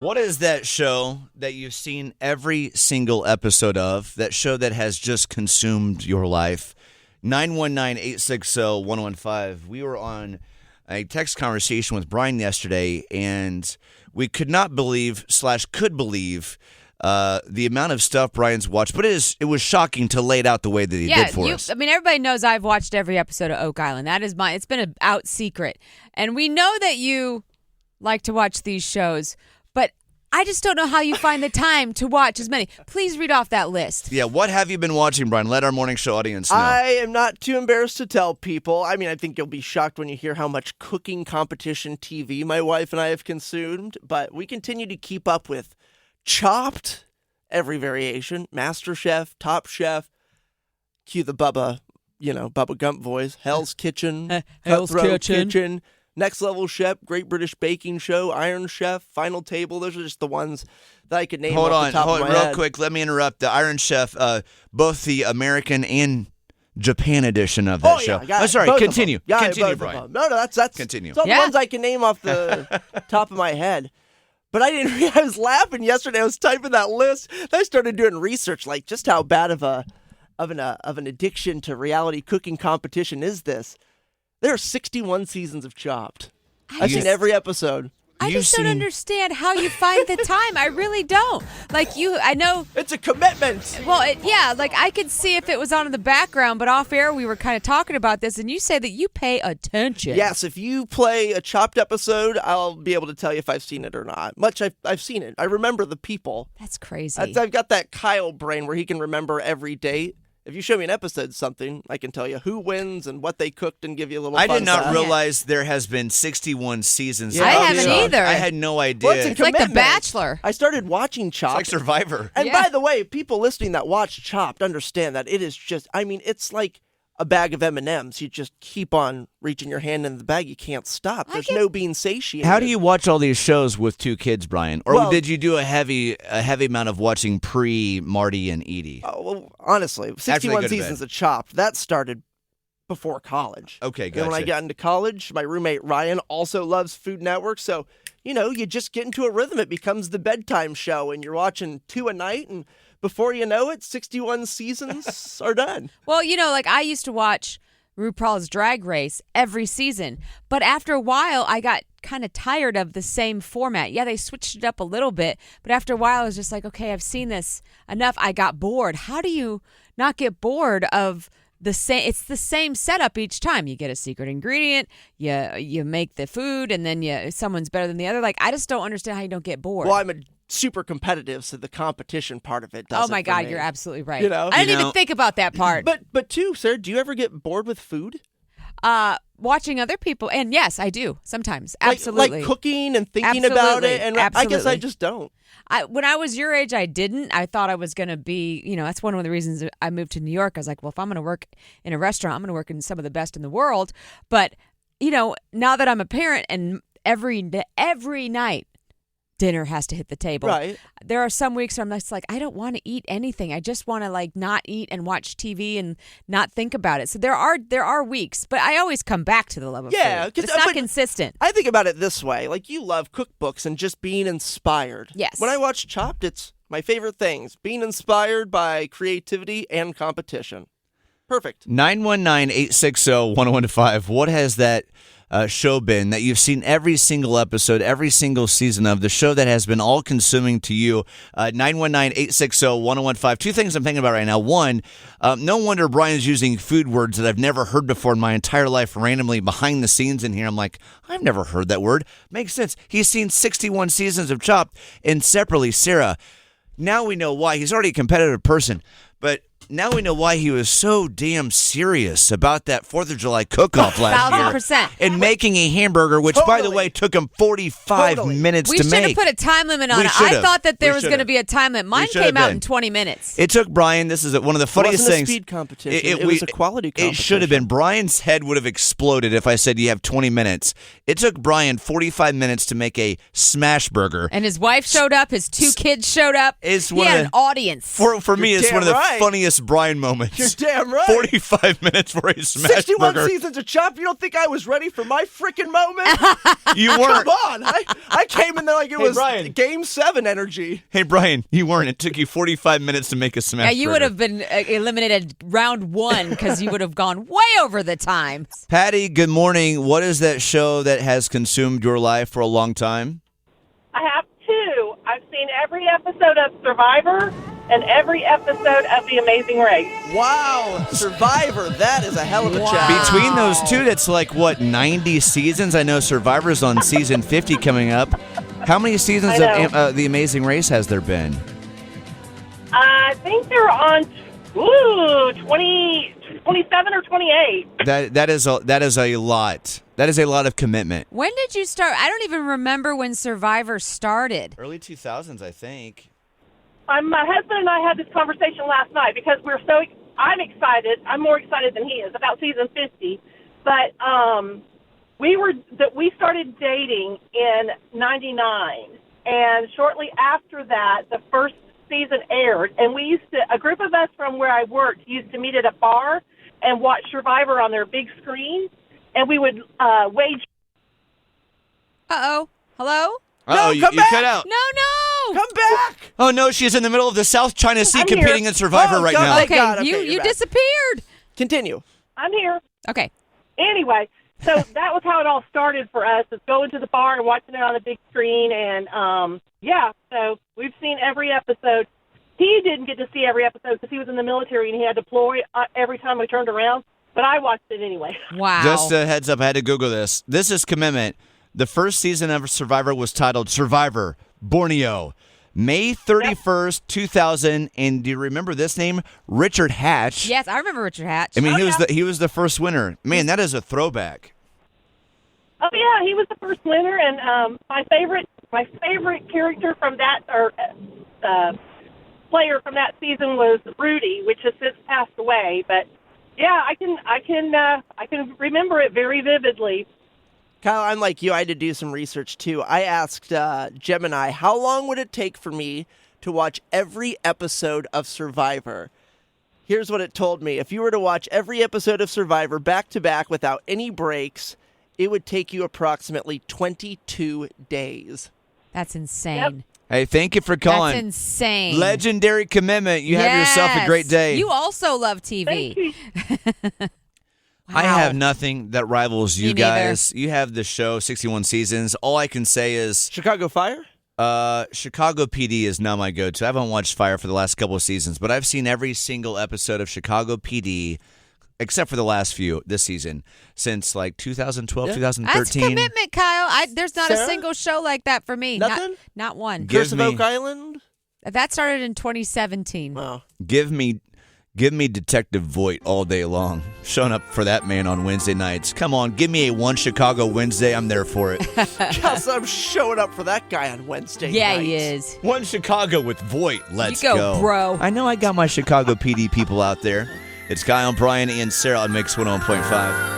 What is that show that you've seen every single episode of, that show that has just consumed your life? 919-860-1015. We were on a text conversation with Bryan yesterday, and we could not believe / could believe the amount of stuff Bryan's watched. But it was shocking to lay it out the way that he did for us. I mean, everybody knows I've watched every episode of Oak Island. That is it's been an out secret. And we know that you like to watch these shows, but I just don't know how you find the time to watch as many. Please read off that list. Yeah, what have you been watching, Bryan? Let our morning show audience know. I am not too embarrassed to tell people. I mean, I think you'll be shocked when you hear how much cooking competition TV my wife and I have consumed, but we continue to keep up with Chopped, every variation, MasterChef, Top Chef, cue the Bubba Gump voice, Hell's Kitchen, Hell's Cutthroat Kitchen. Next Level Chef, Great British Baking Show, Iron Chef, Final Table. Those are just the ones that I could name off the top of my head. Real quick. Let me interrupt. The Iron Chef, both the American and Japan edition of that show. Yeah, sorry, continue. Continue, Bryan. No, that's continue. It's all the ones I can name off the top of my head. But I didn't realize, I was laughing yesterday. I was typing that list. I started doing research, like just how bad of an addiction to reality cooking competition is this. There are 61 seasons of Chopped. I've seen every episode. I just don't understand how you find the time. I really don't. I know. It's a commitment. Well, I could see if it was on in the background, but off air we were kind of talking about this, and you say that you pay attention. Yes, if you play a Chopped episode, I'll be able to tell you if I've seen it or not. I've seen it. I remember the people. That's crazy. I've got that Kyle brain where he can remember every date. If you show me an episode something, I can tell you who wins and what they cooked and give you a little fun I did not stuff. realize there has been 61 seasons. Yeah. I haven't either. I had no idea. Well, it's like The Bachelor. I started watching Chopped. It's like Survivor. And by the way, people listening that watch Chopped understand that it is just, it's like a bag of M&Ms. You just keep on reaching your hand in the bag. You can't stop. There's no being satiated. How do you watch all these shows with two kids, Bryan? Or did you do a heavy amount of watching pre-Marty and Edie? Oh, well, honestly, 61 seasons of Chopped. That started before college. Okay, gotcha. And when I got into college, my roommate Ryan also loves Food Network. So, you just get into a rhythm. It becomes the bedtime show, and you're watching 2 a night, and before you know it, 61 seasons are done. Well, I used to watch RuPaul's Drag Race every season, but after a while, I got kind of tired of the same format. Yeah, they switched it up a little bit, but after a while, I was just like, okay, I've seen this enough. I got bored. How do you not get bored of the same? It's the same setup each time. You get a secret ingredient, you make the food, and then someone's better than the other. I just don't understand how you don't get bored. Well, I'm a super competitive, so the competition part of it does. Oh my God, me. you're absolutely right. I didn't even think about that part. But too, Sarah, do you ever get bored with food? Watching other people, and yes, I do sometimes. Absolutely, like cooking and thinking about it, and I guess I just don't. When I was your age, I didn't. I thought I was going to be, that's one of the reasons I moved to New York. I was like, well, if I'm going to work in a restaurant, I'm going to work in some of the best in the world. But now that I'm a parent, and every night, dinner has to hit the table. Right. There are some weeks where I'm just like, I don't want to eat anything. I just want to not eat and watch TV and not think about it. So there are weeks, but I always come back to the love of food. It's not consistent. I think about it this way. You love cookbooks and just being inspired. Yes. When I watch Chopped, it's my favorite things. Being inspired by creativity and competition. Perfect. 919-860-1015. What has that show been that you've seen every single episode, every single season of, the show that has been all-consuming to you? 919-860-1015. Two things I'm thinking about right now. One, no wonder Bryan's using food words that I've never heard before in my entire life randomly behind the scenes in here. I'm like, I've never heard that word. Makes sense. He's seen 61 seasons of Chopped. And separately, Sarah, now we know why. He's already a competitive person, but now we know why he was so damn serious about that 4th of July cook-off last year. 1,000%. And making a hamburger, which, by the way, took him 45 minutes to make. We should have put a time limit on it. I thought that there was going to be a time limit. Mine came out in 20 minutes. It took Bryan, this is one of the funniest things. It wasn't a speed competition. It was a quality competition. It should have been. Bryan's head would have exploded if I said you have 20 minutes. It took Bryan 45 minutes to make a smash burger. And his wife showed up. His 2 kids showed up. He had an audience. For me, it's one of the funniest best Bryan moments. You're damn right. 45 minutes for a smash 61 burger. seasons of Chop. You don't think I was ready for my freaking moment? You weren't. Come on. I came in there like it was Bryan. Game 7 energy. Hey, Bryan, you weren't. It took you 45 minutes to make a smash Yeah, you burger. would have been eliminated round 1 because you would have gone way over the time. Patty, good morning. What is that show that has consumed your life for a long time? I have 2. I've seen every episode of Survivor and every episode of The Amazing Race. Wow. Survivor. That is a hell of a challenge. Between those two, that's like, 90 seasons? I know Survivor's on season 50 coming up. How many seasons I of The Amazing Race has there been? I think they're on 27 or 28. That is a lot. That is a lot of commitment. When did you start? I don't even remember when Survivor started. Early 2000s, I think. My husband and I had this conversation last night because I'm excited. I'm more excited than he is about season 50. But we started dating in 99, and shortly after that, the first season aired, and a group of us from where I worked used to meet at a bar and watch Survivor on their big screen, and we would wage. Uh-oh. Hello? Uh-oh, come you back. cut out. No. Come back. Oh, no, she's in the middle of the South China Sea I'm competing here. in Survivor Oh, right God, now. thank Okay, God. you you're back. disappeared. Continue. I'm here. Okay. Anyway, so that was how it all started for us, is going to the bar and watching it on the big screen. And, so we've seen every episode. He didn't get to see every episode because he was in the military and he had to deploy every time we turned around. But I watched it anyway. Wow. Just a heads up, I had to Google this. This is commitment. The first season of Survivor was titled Survivor Borneo. May 31st, 2000. And do you remember this name? Richard Hatch. Yes, I remember Richard Hatch. I mean, he was the first winner. Man, that is a throwback. Oh, yeah, he was the first winner. And my favorite character from that, or player from that season, was Rudy, which has since passed away. But yeah, I can remember it very vividly. Kyle, I'm like you. I had to do some research, too. I asked Gemini, how long would it take for me to watch every episode of Survivor? Here's what it told me. If you were to watch every episode of Survivor back-to-back without any breaks, it would take you approximately 22 days. That's insane. Yep. Hey, thank you for calling. That's insane. Legendary commitment. You have yourself a great day. You also love TV. Thank you. I have nothing that rivals you Me neither. guys. You have the show, 61 seasons. All I can say is Chicago Fire? Chicago PD is now my go-to. I haven't watched Fire for the last couple of seasons, but I've seen every single episode of Chicago PD, except for the last few this season, since like 2012, Yeah. 2013. That's commitment, Kyle. There's not Sarah? a single show like that for me. Nothing? Not one. Give Curse of me- Oak Island? That started in 2017. Wow. Give me Detective Voight all day long. Showing up for that man on Wednesday nights. Come on, give me a One Chicago Wednesday. I'm there for it. Guess I'm showing up for that guy on Wednesday Yeah, night. he is. One Chicago with Voight. Let's You go, bro. I know I got my Chicago PD people out there. It's Kyle, Bryan, and Sarah on Mix 101.5.